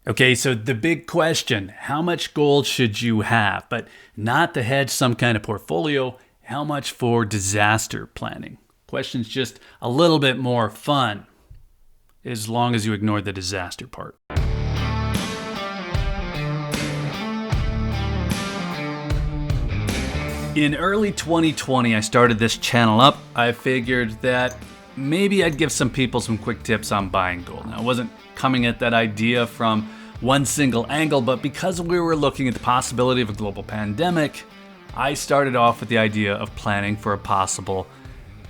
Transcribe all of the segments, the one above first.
Okay, so the big question, how much gold should you have? But not to hedge some kind of portfolio, how much for disaster planning? Question's just a little bit more fun, as long as you ignore the disaster part. In early 2020, I started this channel up. I figured that maybe I'd give some people some quick tips on buying gold. Now, I wasn't coming at that idea from one single angle, but because we were looking at the possibility of a global pandemic, I started off with the idea of planning for a possible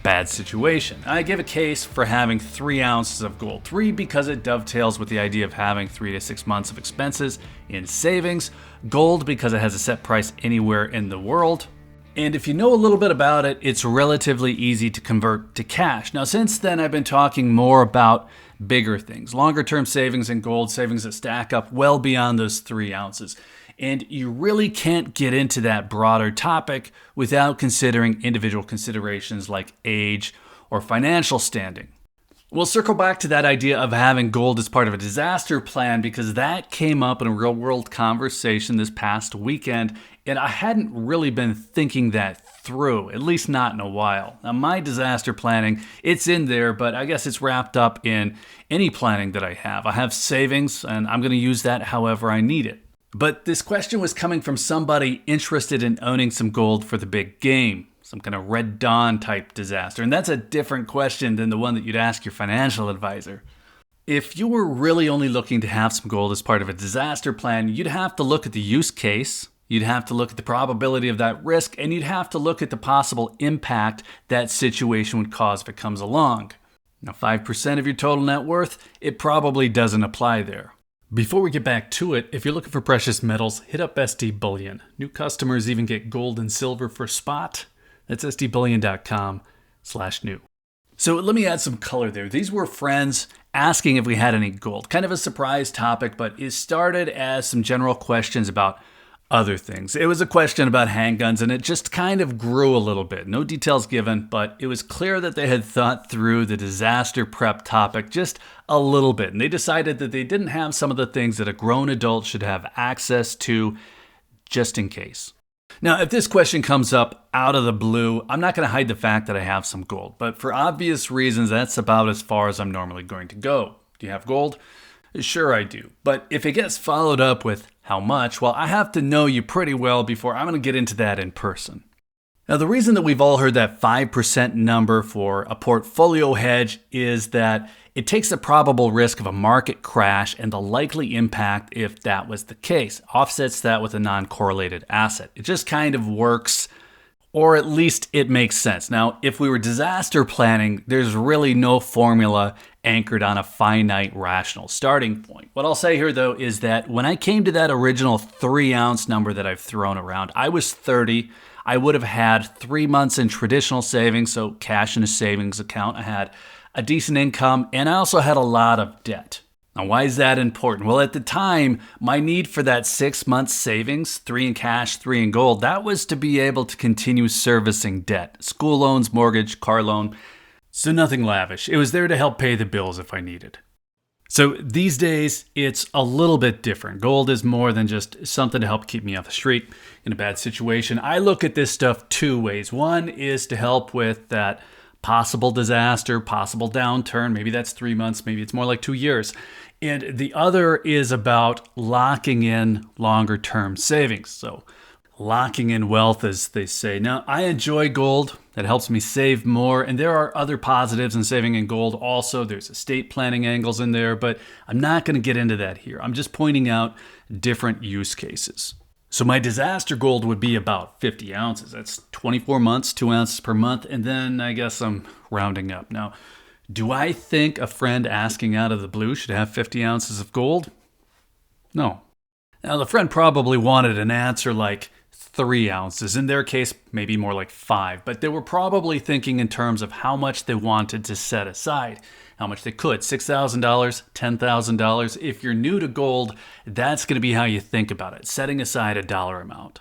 bad situation. I give a case for having 3 ounces of gold. 3 because it dovetails with the idea of having 3 to 6 months of expenses in savings. Gold because it has a set price anywhere in the world. And if you know a little bit about it, it's relatively easy to convert to cash. Now, since then, I've been talking more about bigger things, longer term savings in gold, savings that stack up well beyond those 3 ounces. And you really can't get into that broader topic without considering individual considerations like age or financial standing. We'll circle back to that idea of having gold as part of a disaster plan because that came up in a real world conversation this past weekend, and I hadn't really been thinking that through, at least not in a while. Now, my disaster planning, it's in there, but I guess it's wrapped up in any planning that I have. I have savings, and I'm going to use that however I need it. But this question was coming from somebody interested in owning some gold for the big game. Some kind of Red Dawn type disaster. And that's a different question than the one that you'd ask your financial advisor. If you were really only looking to have some gold as part of a disaster plan, you'd have to look at the use case, you'd have to look at the probability of that risk, and you'd have to look at the possible impact that situation would cause if it comes along. Now, 5% of your total net worth, it probably doesn't apply there. Before we get back to it, if you're looking for precious metals, hit up SD Bullion. New customers even get gold and silver for spot. That's sdbullion.com/new. So let me add some color there. These were friends asking if we had any gold. Kind of a surprise topic, but it started as some general questions about other things. It was a question about handguns, and it just kind of grew a little bit. No details given, but it was clear that they had thought through the disaster prep topic just a little bit. And they decided that they didn't have some of the things that a grown adult should have access to just in case. Now, if this question comes up out of the blue, I'm not going to hide the fact that I have some gold. But for obvious reasons, that's about as far as I'm normally going to go. Do you have gold? Sure, I do. But if it gets followed up with how much, well, I have to know you pretty well before I'm going to get into that in person. Now, the reason that we've all heard that 5% number for a portfolio hedge is that it takes the probable risk of a market crash and the likely impact if that was the case, offsets that with a non-correlated asset. It just kind of works, or at least it makes sense. Now, if we were disaster planning, there's really no formula anchored on a finite rational starting point. What I'll say here, though, is that when I came to that original 3-ounce number that I've thrown around, I was 30. I would have had 3 months in traditional savings, so cash in a savings account. I had a decent income, and I also had a lot of debt. Now, why is that important? Well, at the time, my need for that 6 months savings, 3 in cash, 3 in gold, that was to be able to continue servicing debt. School loans, mortgage, car loan. So nothing lavish. It was there to help pay the bills if I needed. So these days, it's a little bit different. Gold is more than just something to help keep me off the street in a bad situation. I look at this stuff 2 ways. One is to help with that possible disaster, possible downturn. Maybe that's 3 months, maybe it's more like 2 years. And the other is about locking in longer term savings. So locking in wealth, as they say. Now, I enjoy gold. That helps me save more. And there are other positives in saving in gold also. There's estate planning angles in there, but I'm not going to get into that here. I'm just pointing out different use cases. So my disaster gold would be about 50 ounces. That's 24 months, 2 ounces per month. And then I guess I'm rounding up. Now, do I think a friend asking out of the blue should have 50 ounces of gold? No. Now, the friend probably wanted an answer like 3 ounces. In their case, maybe more like 5. But they were probably thinking in terms of how much they wanted to set aside. How much they could. $6,000, $10,000. If you're new to gold, that's going to be how you think about it. Setting aside a dollar amount.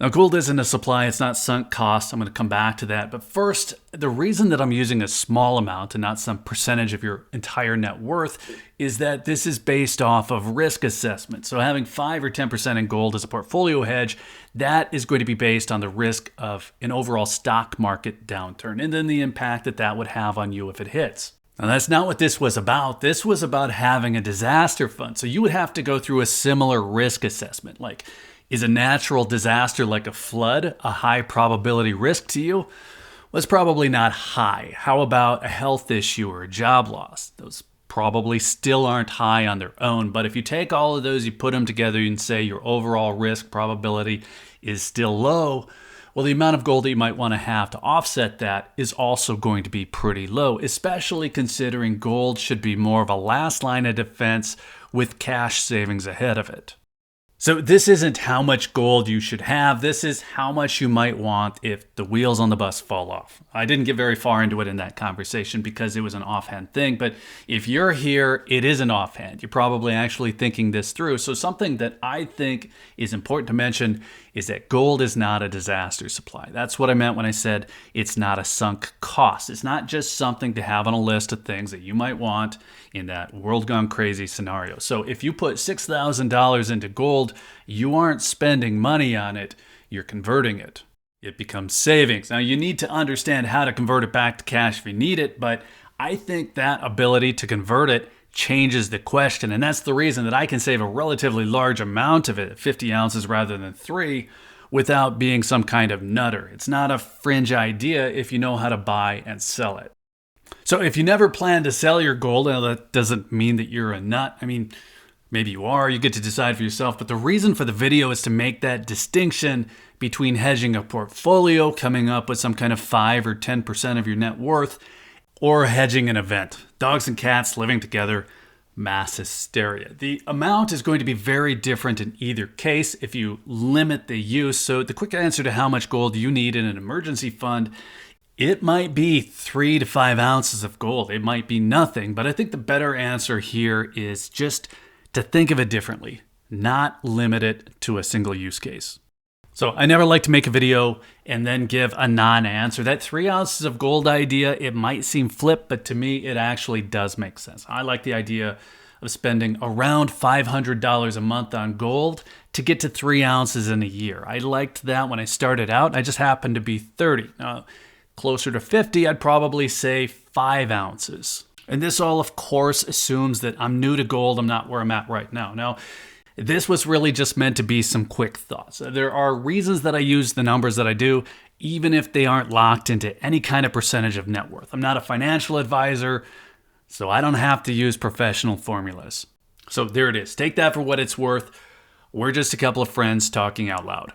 Now, gold isn't a supply, it's not sunk cost. I'm going to come back to that. But first, the reason that I'm using a small amount and not some percentage of your entire net worth is that this is based off of risk assessment. So having 5 or 10% in gold as a portfolio hedge, that is going to be based on the risk of an overall stock market downturn and then the impact that that would have on you if it hits. Now, that's not what this was about. This was about having a disaster fund. So you would have to go through a similar risk assessment. Like, is a natural disaster like a flood a high probability risk to you? Well, it's probably not high. How about a health issue or a job loss? Those probably still aren't high on their own. But if you take all of those, you put them together and say your overall risk probability is still low, well, the amount of gold that you might want to have to offset that is also going to be pretty low, especially considering gold should be more of a last line of defense with cash savings ahead of it. So this isn't how much gold you should have. This is how much you might want if the wheels on the bus fall off. I didn't get very far into it in that conversation because it was an offhand thing. But if you're here, it isn't offhand. You're probably actually thinking this through. So something that I think is important to mention is that gold is not a disaster supply. That's what I meant when I said it's not a sunk cost. It's not just something to have on a list of things that you might want in that world gone crazy scenario. So if you put $6,000 into gold, you aren't spending money on it, you're converting it. It becomes savings. Now, you need to understand how to convert it back to cash if you need it, but I think that ability to convert it changes the question. And that's the reason that I can save a relatively large amount of it, 50 ounces rather than 3, without being some kind of nutter. It's not a fringe idea if you know how to buy and sell it. So if you never plan to sell your gold, now that doesn't mean that you're a nut. I mean, maybe you are, you get to decide for yourself. But the reason for the video is to make that distinction between hedging a portfolio, coming up with some kind of 5 or 10% of your net worth, or hedging an event. Dogs and cats living together, mass hysteria. The amount is going to be very different in either case if you limit the use. So the quick answer to how much gold you need in an emergency fund, it might be 3 to 5 ounces of gold. It might be nothing. But I think the better answer here is just to think of it differently, not limit it to a single use case. So I never like to make a video and then give a non-answer. That 3 ounces of gold idea, it might seem flip, but to me, it actually does make sense. I like the idea of spending around $500 a month on gold to get to 3 ounces in a year. I liked that when I started out. I just happened to be 30. Now, closer to 50, I'd probably say 5 ounces. And this all, of course, assumes that I'm new to gold. I'm not where I'm at right now. Now, this was really just meant to be some quick thoughts. There are reasons that I use the numbers that I do, even if they aren't locked into any kind of percentage of net worth. I'm not a financial advisor, so I don't have to use professional formulas. So there it is. Take that for what it's worth. We're just a couple of friends talking out loud.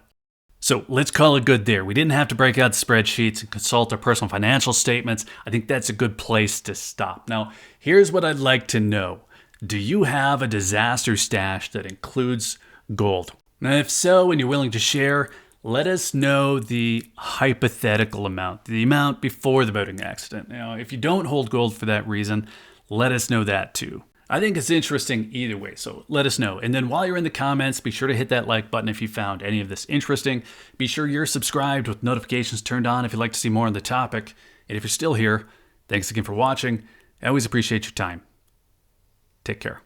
So let's call it good there. We didn't have to break out the spreadsheets and consult our personal financial statements. I think that's a good place to stop. Now, here's what I'd like to know. Do you have a disaster stash that includes gold? Now, if so, and you're willing to share, let us know the hypothetical amount, the amount before the boating accident. Now, if you don't hold gold for that reason, let us know that too. I think it's interesting either way, so let us know. And then while you're in the comments, be sure to hit that like button if you found any of this interesting. Be sure you're subscribed with notifications turned on if you'd like to see more on the topic. And if you're still here, thanks again for watching. I always appreciate your time. Take care.